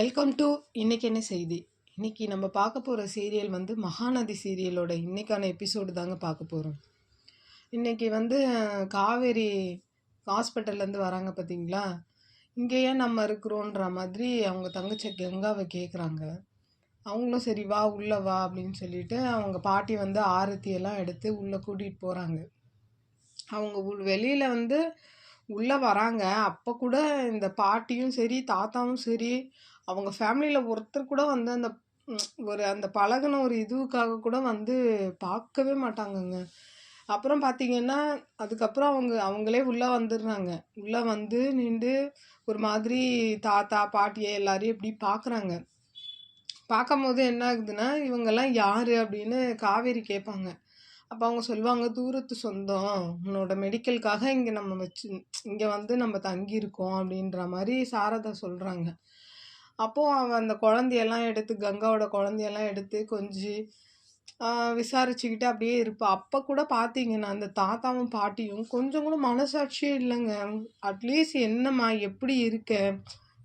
Welcome to இன்னைக்கு என்ன செய்தி. இன்னைக்கு நம்ம பார்க்க போகிற சீரியல் வந்து மகாநதி சீரியலோட இன்னைக்கான எபிசோடு தாங்க பார்க்க போகிறோம். இன்னைக்கு வந்து காவேரி ஹாஸ்பிட்டல்லேருந்து வராங்க பார்த்தீங்களா. இங்கேயே நம்ம இருக்கிறோன்ற மாதிரி அவங்க தங்கச்சி கங்காவை கேட்குறாங்க. அவங்களும் சரி வா உள்ளே வா அப்படின்னு சொல்லிட்டு அவங்க பாட்டி வந்து ஆரத்தியெல்லாம் எடுத்து உள்ளே கூட்டிகிட்டு போகிறாங்க. அவங்க வெளியில் வந்து உள்ளே வராங்க. அப்போ கூட இந்த பாட்டியும் சரி தாத்தாவும் சரி அவங்க ஃபேமிலியில் ஒருத்தர் கூட வந்து அந்த பழகுன ஒரு இதுவுக்காக கூட வந்து பார்க்கவே மாட்டாங்கங்க. அப்புறம் பார்த்தீங்கன்னா அதுக்கப்புறம் அவங்களே உள்ளே வந்துடுறாங்க. உள்ளே வந்து நின்று ஒரு மாதிரி தாத்தா பாட்டியை எல்லாரையும் இப்படி பார்க்குறாங்க. பார்க்கும்போது என்ன ஆகுதுன்னா இவங்கெல்லாம் யார் அப்படின்னு காவேரி கேட்பாங்க. அப்போ அவங்க சொல்லுவாங்க, தூரத்து சொந்தம், உன்னோட மெடிக்கலுக்காக இங்கே வந்து நம்ம தங்கியிருக்கோம் அப்படின்ற மாதிரி சாரதா சொல்கிறாங்க. அப்போது அவன் அந்த குழந்தையெல்லாம் எடுத்து கங்காவோட குழந்தையெல்லாம் எடுத்து கொஞ்சம் விசாரிச்சுக்கிட்டு அப்படியே இருப்பாள். அப்போ கூட பார்த்தீங்கன்னா அந்த தாத்தாவும் பாட்டியும் கொஞ்சம் கூட மனசாட்சியே இல்லைங்க. அட்லீஸ்ட் என்னம்மா எப்படி இருக்க,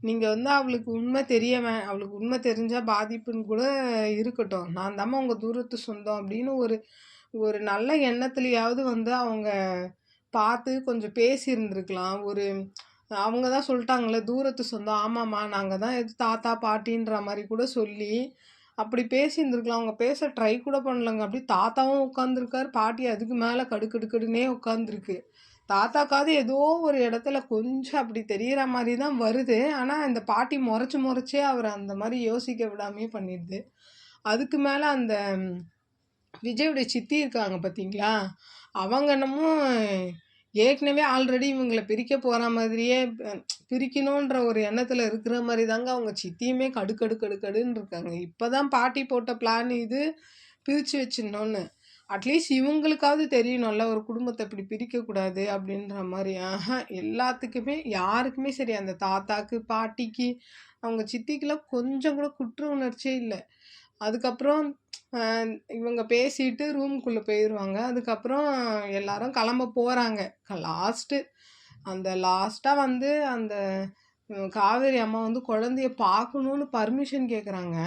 நீங்கள் வந்து அவளுக்கு உண்மை தெரிஞ்சால் பாதிப்புன்னு கூட இருக்கட்டும், நான் தாம்மா உங்கள் தூரத்து சொந்தம் அப்படின்னு ஒரு நல்ல எண்ணத்துலையாவது வந்து அவங்க பார்த்து கொஞ்சம் பேசியிருந்துருக்கலாம். அவங்க தான் சொல்லிட்டாங்களே தூரத்து சொந்தம், ஆமாம்மா நாங்கள் தான் தாத்தா பாட்டின்ற மாதிரி கூட சொல்லி அப்படி பேசியிருந்துருக்கலாம். அவங்க பேச ட்ரை கூட பண்ணலங்க. அப்படி தாத்தாவும் உட்காந்துருக்காரு, பாட்டி அதுக்கு மேலே கடுக்கடுக்கடுனே உட்காந்துருக்கு. தாத்தாக்காவது ஏதோ ஒரு இடத்துல கொஞ்சம் அப்படி தெரிகிற மாதிரி தான் வருது. ஆனால் இந்த பாட்டி முறைச்சே அவரை அந்த மாதிரி யோசிக்க விடாமே பண்ணிடுது. அதுக்கு மேலே அந்த விஜயோடைய சித்தி இருக்காங்க பார்த்தீங்களா, அவங்க என்னமோ ஏற்கனவே ஆல்ரெடி இவங்களை பிரிக்க போகிற மாதிரியே பிரிக்கணுன்ற ஒரு எண்ணத்தில் இருக்கிற மாதிரி தாங்க அவங்க சித்தியுமே கடுக்கடுன்னு இருக்காங்க. இப்போ தான் பாட்டி போட்ட பிளான் இது, பிரித்து வச்சிடணுன்னு. அட்லீஸ்ட் இவங்களுக்காவது தெரியணும்ல ஒரு குடும்பத்தை இப்படி பிரிக்கக்கூடாது அப்படின்ற மாதிரி. எல்லாத்துக்குமே யாருக்குமே சரி, அந்த தாத்தாக்கு பாட்டிக்கு அவங்க சித்திக்கெல்லாம் கொஞ்சம் கூட குற்ற உணர்ச்சியே இல்லை. அதுக்கப்புறம் இவங்க பேசிட்டு ரூமுக்குள்ளே போயிடுவாங்க. அதுக்கப்புறம் எல்லாரும் கிளம்ப போகிறாங்க. லாஸ்ட்டாக வந்து அந்த காவேரி அம்மா வந்து குழந்தைய பார்க்கணுன்னு பர்மிஷன் கேட்குறாங்க.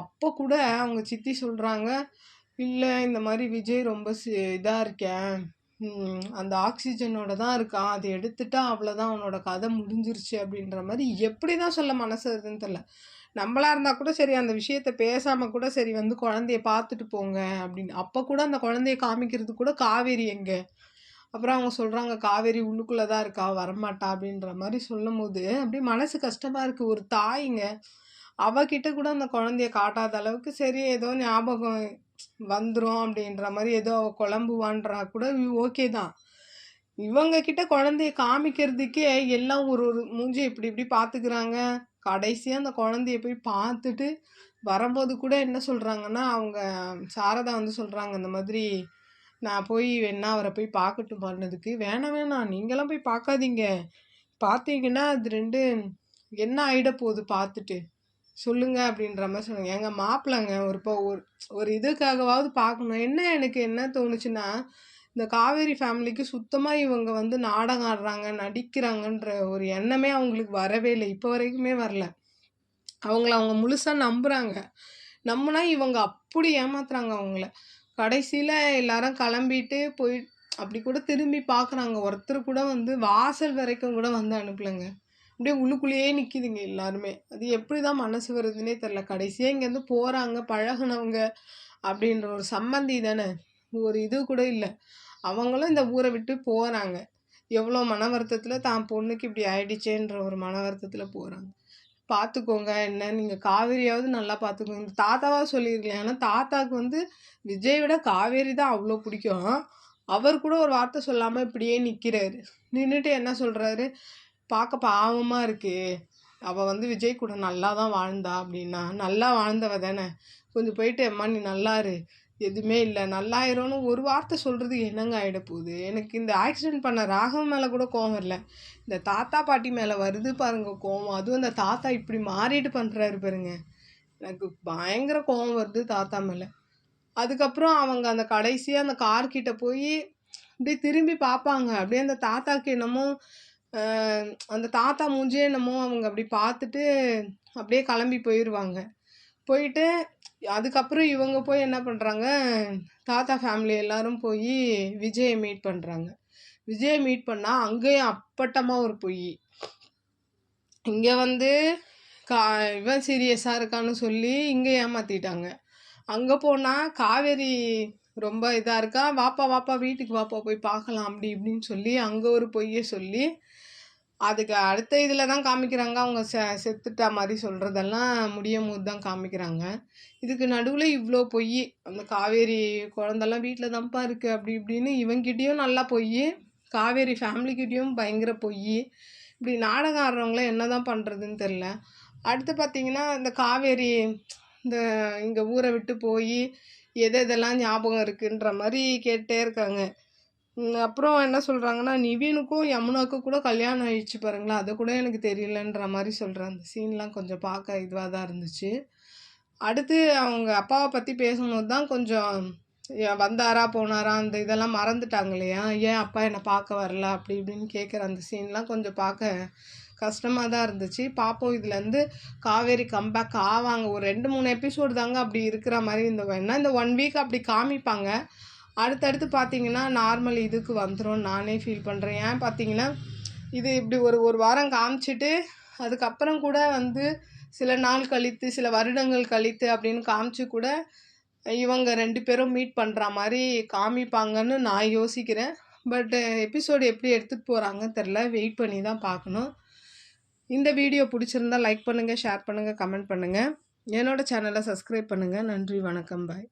அப்போ கூட அவங்க சித்தி சொல்கிறாங்க, இல்லை இந்த மாதிரி விஜய் ரொம்ப இதாக இருக்கேன், அந்த ஆக்சிஜனோட தான் இருக்கான், அதை எடுத்துட்டா அவ்வளோதான் அவனோட கதை முடிஞ்சிருச்சு அப்படின்ற மாதிரி எப்படி தான் சொல்ல மனசு வருதுன்னு தெரில. நம்மளா இருந்தால் கூட சரி அந்த விஷயத்த பேசாமல் கூட சரி வந்து குழந்தைய பார்த்துட்டு போங்க அப்படின்னு. அப்போ கூட அந்த குழந்தைய காமிக்கிறது கூட காவேரி எங்கே. அப்புறம் அவங்க சொல்கிறாங்க காவேரி உள்ளுக்குள்ளே தான் இருக்கா, வரமாட்டா அப்படின்ற மாதிரி சொல்லும் போது அப்படியே மனசு கஷ்டமாக இருக்குது. ஒரு தாய்ங்க அவகிட்ட கூட அந்த குழந்தைய காட்டாத அளவுக்கு சரி ஏதோ ஞாபகம் வந்துடும் அப்படின்ற மாதிரி ஏதோ அவள் குழம்புவான்றா கூட ஓகே தான். இவங்க கிட்ட குழந்தைய காமிக்கிறதுக்கே எல்லாம் ஒரு மூஞ்சி இப்படி பார்த்துக்கிறாங்க. கடைசியாக அந்த குழந்தைய போய் பார்த்துட்டு வரும்போது கூட என்ன சொல்கிறாங்கன்னா அவங்க சாரதா வந்து சொல்கிறாங்க, இந்த மாதிரி நான் போய் வேணா அவரை போய் பார்க்கட்டும் பண்ணதுக்கு. வேணாம் நீங்களாம் போய் பார்க்காதீங்க, பார்த்தீங்கன்னா அது ரெண்டு என்ன ஆகிட போகுது பார்த்துட்டு சொல்லுங்க அப்படின்ற மாதிரி சொன்னாங்க. எங்கள் மாப்பிள்ளைங்க ஒரு இதுக்காகவாவது பார்க்கணும். எனக்கு என்ன தோணுச்சுன்னா, இந்த காவேரி ஃபேமிலிக்கு சுத்தமாக இவங்க வந்து நாடகம் ஆடுறாங்க நடிக்கிறாங்கன்ற ஒரு எண்ணமே அவங்களுக்கு வரவே இல்லை, இப்போ வரைக்குமே வரல. அவங்க முழுசாக நம்புகிறாங்க. நம்பினா இவங்க அப்படி ஏமாத்துறாங்க அவங்கள. கடைசியில் எல்லாரும் கிளம்பிட்டு போய் அப்படி கூட திரும்பி பார்க்குறாங்க. ஒருத்தர் கூட வந்து வாசல் வரைக்கும் கூட வந்து அனுப்பலைங்க. அப்படியே உள்ளுக்குள்ளேயே நிற்கிதுங்க எல்லாருமே. அது எப்படி தான் மனசு வருதுன்னே தெரில. கடைசியாக இங்கேருந்து போகிறாங்க, பழகுனவங்க அப்படின்ற ஒரு சம்மந்தி தானே, ஒரு இது கூட இல்லை. அவங்களும் இந்த ஊரை விட்டு போகிறாங்க. எவ்வளோ மன வருத்தத்தில் தான் பொண்ணுக்கு இப்படி ஆயிடுச்சேன்ற ஒரு மன வருத்தத்தில் போகிறாங்க. பார்த்துக்கோங்க, என்ன நீங்கள் காவேரியாவது நல்லா பார்த்துக்கோங்க. இந்த தாத்தாவாக சொல்லியிருக்கலாம். ஏன்னா தாத்தாவுக்கு வந்து விஜய் விட காவேரி தான் அவ்வளோ பிடிக்கும். அவர் கூட ஒரு வார்த்தை சொல்லாமல் இப்படியே நிற்கிறாரு. நின்றுட்டு என்ன சொல்கிறாரு, பார்க்க பாவமாக இருக்குது, அவள் வந்து விஜய் கூட நல்லா தான் வாழ்ந்தா அப்படின்னா. நல்லா வாழ்ந்தவ தானே, கொஞ்சம் போயிட்டு அம்மா நீ நல்லாரு, எதுவுமே இல்லை நல்லாயிரோன்னு ஒரு வார்த்தை சொல்கிறது என்னங்க ஆகிட போகுது. எனக்கு இந்த ஆக்சிடெண்ட் பண்ண ராகவ் மேலே கூட கோவம் வரல, இந்த தாத்தா பாட்டி மேலே வருது பாருங்க கோவம். அதுவும் இந்த தாத்தா இப்படி மாறிட்டு பண்ணுறாரு பாருங்க, எனக்கு பயங்கர கோவம் வருது தாத்தா மேலே. அதுக்கப்புறம் அவங்க அந்த கடைசியாக அந்த கார்கிட்ட போய் அப்படியே திரும்பி பார்ப்பாங்க. அப்படியே அந்த தாத்தாக்கு என்னமோ அந்த தாத்தா மூஞ்சியே என்னமோ அவங்க அப்படி பார்த்துட்டு அப்படியே கிளம்பி போயிடுவாங்க. போயிட்டு அதுக்கப்புறம் இவங்க போய் என்ன பண்ணுறாங்க, தாத்தா ஃபேமிலி எல்லாரும் போய் விஜயை மீட் பண்ணுறாங்க. விஜயை மீட் பண்ணால் அங்கேயும் அப்பட்டமாக ஒரு பொய். இங்கே வந்து இவன் சீரியஸாக இருக்கான்னு சொல்லி இங்கே ஏமாற்றிட்டாங்க. அங்கே போனால் காவேரி ரொம்ப இதாக இருக்கா, வாப்பா வாப்பா வீட்டுக்கு வாப்பா போய் பார்க்கலாம் அப்படி இப்படின்னு சொல்லி அங்கே ஒரு பொய்யை சொல்லி அதுக்கு அடுத்த இதில் தான் காமிக்கிறாங்க. அவங்க செத்துட்டா மாதிரி சொல்கிறதெல்லாம் முடியும் போது தான் காமிக்கிறாங்க. இதுக்கு நடுவில் இவ்வளோ பொய். அந்த காவேரி குழந்தெல்லாம் வீட்டில் தான்ப்பா இருக்குது அப்படி இப்படின்னு இவங்கிட்டேயும் நல்லா பொய், காவேரி ஃபேமிலிக்கிட்டேயும் பயங்கர பொய். இப்படி நாடகம் ஆடுறவங்கள என்ன தான் பண்ணுறதுன்னு தெரில. அடுத்து பார்த்திங்கன்னா இந்த காவேரி இந்த இங்கே ஊரை விட்டு போய் எதெல்லாம் ஞாபகம் இருக்குன்ற மாதிரி கேட்டே இருக்காங்க. அப்புறம் என்ன சொல்கிறாங்கன்னா, நிவினுக்கும் யமுனாவுக்கும் கூட கல்யாணம் ஆயிடுச்சு பாருங்களா, அது கூட எனக்கு தெரியலன்ற மாதிரி சொல்கிறேன். அந்த சீன்லாம் கொஞ்சம் பார்க்க இதுவாக தான் இருந்துச்சு. அடுத்து அவங்க அப்பாவை பற்றி பேசும்போது தான் கொஞ்சம் வந்தாரா போனாரா அந்த இதெல்லாம் மறந்துட்டாங்க இல்லையா, ஏன் அப்பா என்னை பார்க்க வரல அப்படி இப்படின்னு கேட்குற அந்த சீன்லாம் கொஞ்சம் பார்க்க கஷ்டமாக தான் இருந்துச்சு. பார்ப்போம் இதுலேருந்து காவேரி கம்பேக் ஆவாங்க. ஒரு 2-3 எபிசோடு தாங்க அப்படி இருக்கிற மாதிரி இந்த 1 வீக் அப்படி காமிப்பாங்க. அடுத்தடுத்து பார்த்தீங்கன்னா நார்மல் இதுக்கு வந்துடும் நானே ஃபீல் பண்ணுறேன். ஏன் பார்த்தீங்கன்னா இது இப்படி ஒரு வாரம் காமிச்சிட்டு அதுக்கப்புறம் கூட வந்து சில நாள் கழித்து சில வருடங்கள் கழித்து அப்படின்னு காமிச்சு கூட இவங்க 2 பேரும் மீட் பண்ணுற மாதிரி காமிப்பாங்கன்னு நான் யோசிக்கிறேன். பட் எபிசோடு எப்படி எடுத்துகிட்டு போகிறாங்கன்னு தெரில, வெயிட் பண்ணி தான் பார்க்கணும். இந்த வீடியோ பிடிச்சிருந்தா லைக் பண்ணுங்கள், ஷேர் பண்ணுங்கள், கமெண்ட் பண்ணுங்கள். என்னோடய சேனலை சப்ஸ்கிரைப் பண்ணுங்கள். நன்றி, வணக்கம், பாய்.